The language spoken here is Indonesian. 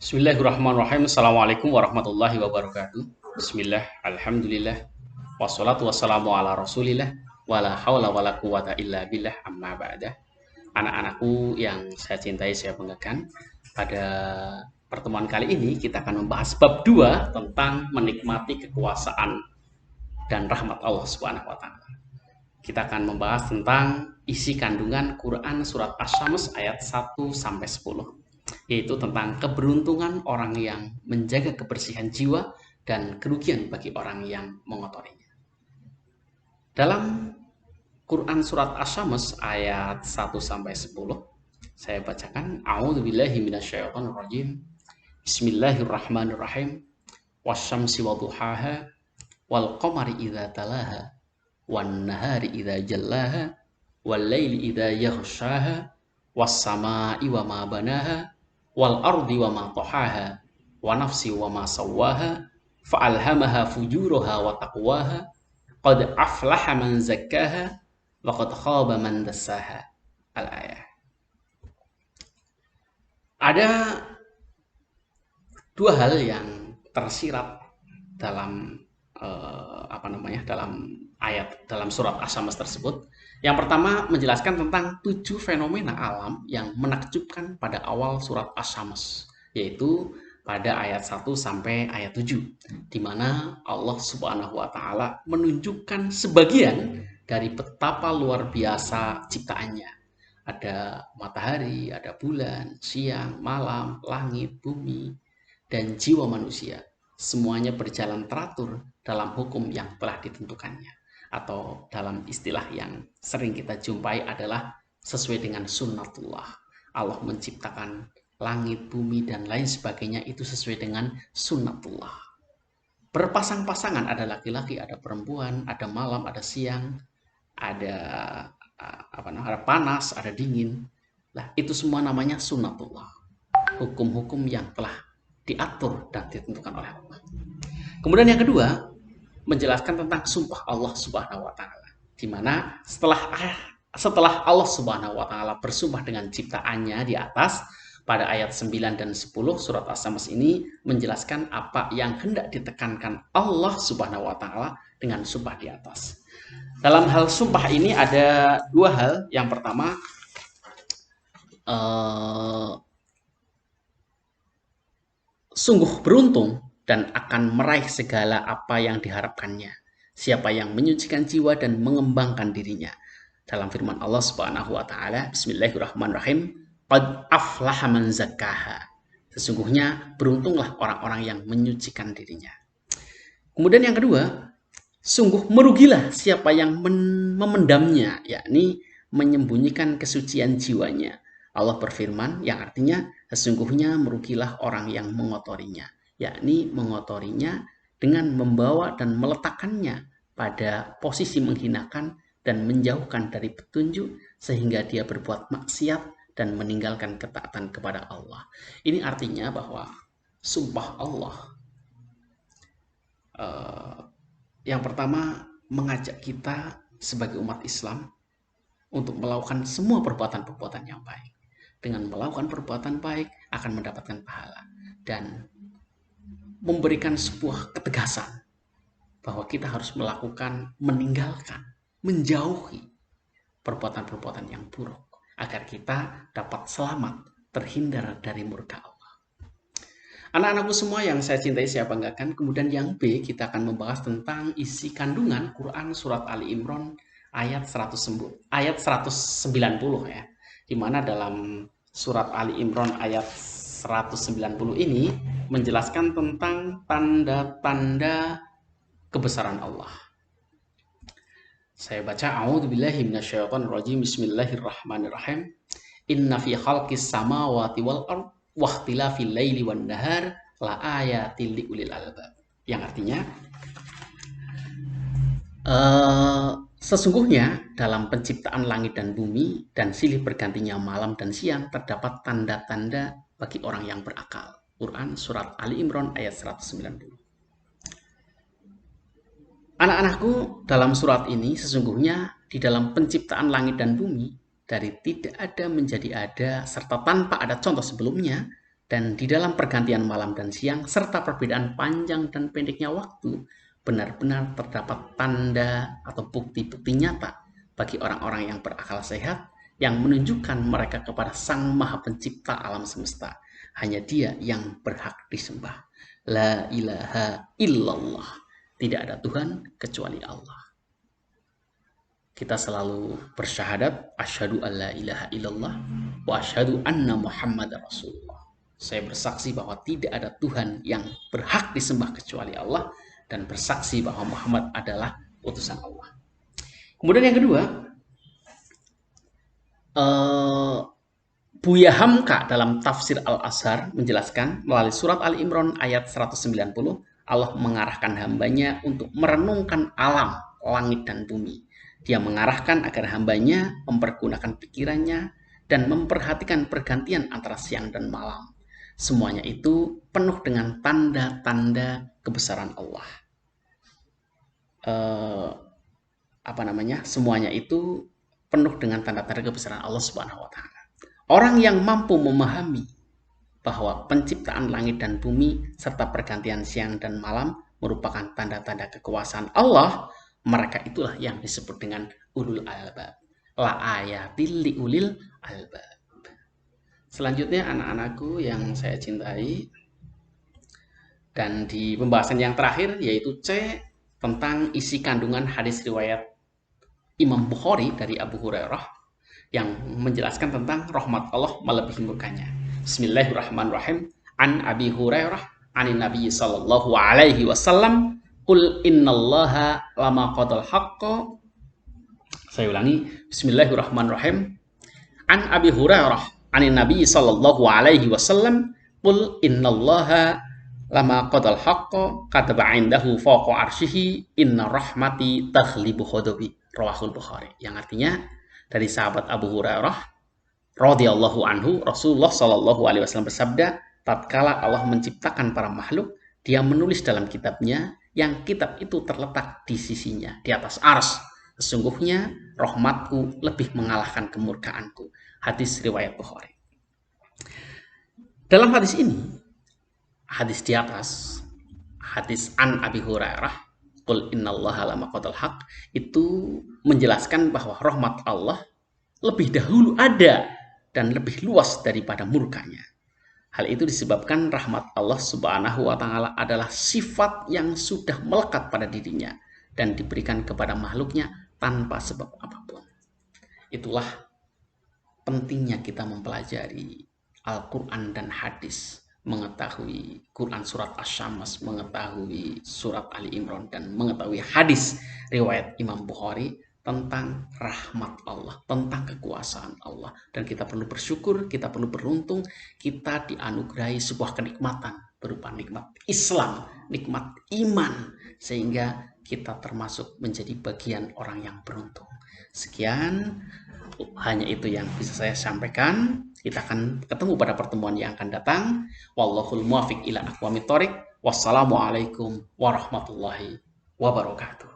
Bismillahirrahmanirrahim. Assalamualaikum warahmatullahi wabarakatuh. Bismillah, alhamdulillah, wassalatu wassalamu ala rasulillah, wala hawla wala quwata illa billah, amma ba'dah. Anak-anakku yang saya cintai, saya banggakan, pada pertemuan kali ini kita akan membahas bab 2 tentang menikmati kekuasaan dan rahmat Allah Subhanahu wa taala. Kita akan membahas tentang isi kandungan Quran surat Asy-Syams ayat 1 sampai 10, yaitu tentang keberuntungan orang yang menjaga kebersihan jiwa dan kerugian bagi orang yang mengotorinya. Dalam Quran surat Asy-Syams ayat 1 sampai 10, saya bacakan. A'udzubillahi minasyaitonirrajim. Bismillahirrahmanirrahim. Wasyamsi waduhaha wal qamari idza talaha wan nahari idza jallaha wal laili idza yaghshaha was samaa'i wa ma banaha wal ardi wa ma tahaha wa nafsi wa ma sawwaha fa alhamaha fujuraha wa taqwaha qad aflaha man zakkaha wa qad khaba man dassaha. Al-ayah. Ada dua hal yang tersirat dalam dalam ayat dalam surat Asy-Syams tersebut. Yang pertama menjelaskan tentang 7 fenomena alam yang menakjubkan pada awal surat Asy-Syams, yaitu pada ayat 1 sampai ayat 7, di mana Allah Subhanahu wa taala menunjukkan sebagian dari betapa luar biasa ciptaannya. Ada matahari, ada bulan, siang, malam, langit, bumi, dan jiwa manusia. Semuanya berjalan teratur dalam hukum yang telah ditentukannya, atau dalam istilah yang sering kita jumpai adalah sesuai dengan sunnatullah. Allah menciptakan langit, bumi, dan lain sebagainya itu sesuai dengan sunnatullah. Berpasang-pasangan, ada laki-laki, ada perempuan, ada malam, ada siang, ada ada panas, ada dingin. Nah, itu semua namanya sunnatullah. Hukum-hukum yang telah diatur dan ditentukan oleh Allah. Kemudian yang kedua, menjelaskan tentang sumpah Allah Subhanahu wa taala, di mana setelah Allah Subhanahu wa taala bersumpah dengan ciptaannya di atas pada ayat 9 dan 10 surat Asy-Syams ini menjelaskan apa yang hendak ditekankan Allah Subhanahu wa taala dengan sumpah di atas. Dalam hal sumpah ini ada dua hal. Yang pertama, sungguh beruntung dan akan meraih segala apa yang diharapkannya siapa yang menyucikan jiwa dan mengembangkan dirinya. Dalam firman Allah Subhanahu wa taala, Bismillahirrahmanirrahim, qad aflaha man zakkaha. Sesungguhnya beruntunglah orang-orang yang menyucikan dirinya. Kemudian yang kedua, sungguh merugilah siapa yang memendamnya, yakni menyembunyikan kesucian jiwanya. Allah berfirman yang artinya sesungguhnya merugilah orang yang mengotorinya, yakni mengotorinya dengan membawa dan meletakkannya pada posisi menghinakan dan menjauhkan dari petunjuk sehingga dia berbuat maksiat dan meninggalkan ketaatan kepada Allah. Ini artinya bahwa sumpah Allah yang pertama mengajak kita sebagai umat Islam untuk melakukan semua perbuatan-perbuatan yang baik. Dengan melakukan perbuatan baik akan mendapatkan pahala dan memberikan sebuah ketegasan bahwa kita harus meninggalkan, menjauhi perbuatan-perbuatan yang buruk agar kita dapat selamat terhindar dari murka Allah. Anak-anakku semua yang saya cintai, saya banggakan. Kemudian yang B, kita akan membahas tentang isi kandungan Quran surat Ali Imran ayat 190 ya. Di mana dalam surat Ali Imran ayat 190 ini menjelaskan tentang tanda-tanda kebesaran Allah. Saya baca, A'udzubillahi minasyaitonirrajim. Bismillahirrahmanirrahim. Inna fi khalqis samawati wal ard wa ikhtilafil laili wan nahar la ayatil liulil albab. Yang artinya sesungguhnya dalam penciptaan langit dan bumi dan silih bergantinya malam dan siang terdapat tanda-tanda bagi orang yang berakal. Quran surat Ali Imran ayat 190. Anak-anakku, dalam surat ini sesungguhnya di dalam penciptaan langit dan bumi dari tidak ada menjadi ada serta tanpa ada contoh sebelumnya Dan di dalam pergantian malam dan siang, serta perbedaan panjang dan pendeknya waktu, benar-benar terdapat tanda atau bukti-bukti nyata bagi orang-orang yang berakal sehat, yang menunjukkan mereka kepada Sang Maha Pencipta alam semesta. Hanya Dia yang berhak disembah. La ilaha illallah. Tidak ada Tuhan kecuali Allah. Kita selalu bersyahadat, asyhadu alla ilaha illallah wa asyhadu anna Muhammadar Rasulullah. Saya bersaksi bahwa tidak ada Tuhan yang berhak disembah kecuali Allah, dan bersaksi bahwa Muhammad adalah utusan Allah. Kemudian yang kedua, Buya Hamka dalam tafsir Al-Azhar menjelaskan melalui surat Ali Imran ayat 190, Allah mengarahkan hambanya untuk merenungkan alam, langit dan bumi. Dia mengarahkan agar hambanya mempergunakan pikirannya dan memperhatikan pergantian antara siang dan malam. Semuanya itu penuh dengan tanda-tanda kebesaran Allah. Semuanya itu penuh dengan tanda-tanda kebesaran Allah Subhanahu wa Ta'ala. Orang yang mampu memahami bahwa penciptaan langit dan bumi serta pergantian siang dan malam merupakan tanda-tanda kekuasaan Allah, mereka itulah yang disebut dengan ulul albab. La ayatil li ulil albab. Selanjutnya anak-anakku yang saya cintai, dan di pembahasan yang terakhir yaitu C tentang isi kandungan hadis riwayat Imam Bukhari dari Abu Hurairah yang menjelaskan tentang rahmat Allah melebihi murkanya. Bismillahirrahmanirrahim. An Abi Hurairah anin Nabi sallallahu alaihi wasallam, qul innallaha lama qadal haqqa. Saya ulangi. Bismillahirrahmanirrahim. An Abi Hurairah anin Nabi sallallahu alaihi wasallam, qul innallaha lama qadal haqqa kataba indahu fawqa arsyihi inna rahmati taghlibu ghadabi. Rawahul Bukhari. Yang artinya, dari sahabat Abu Hurairah radhiyallahu anhu, Rasulullah Shallallahu alaihi wasallam bersabda, tatkala Allah menciptakan para makhluk, Dia menulis dalam kitabnya, yang kitab itu terletak di sisinya, di atas ars. Sesungguhnya rahmatku lebih mengalahkan kemurkaanku. Hadis riwayat Bukhari. Dalam hadis ini, hadis di atas, hadis an Abi Hurairah, qul innallaha lama qadal haq, itu menjelaskan bahwa rahmat Allah lebih dahulu ada dan lebih luas daripada murkanya. Hal itu disebabkan rahmat Allah Subhanahu wa Ta'ala adalah sifat yang sudah melekat pada dirinya dan diberikan kepada makhluknya tanpa sebab apapun. Itulah pentingnya kita mempelajari Al-Quran dan hadis, mengetahui Quran surat Asy-Syams, mengetahui surat Ali Imran, dan mengetahui hadis riwayat Imam Bukhari tentang rahmat Allah, tentang kekuasaan Allah. Dan kita perlu bersyukur, kita perlu beruntung, kita dianugerahi sebuah kenikmatan berupa nikmat Islam, nikmat iman, sehingga kita termasuk menjadi bagian orang yang beruntung. Sekian, hanya itu yang bisa saya sampaikan. Kita akan ketemu pada pertemuan yang akan datang. Wallahul muwaffiq ila aqwamit thoriq. Wassalamualaikum warahmatullahi wabarakatuh.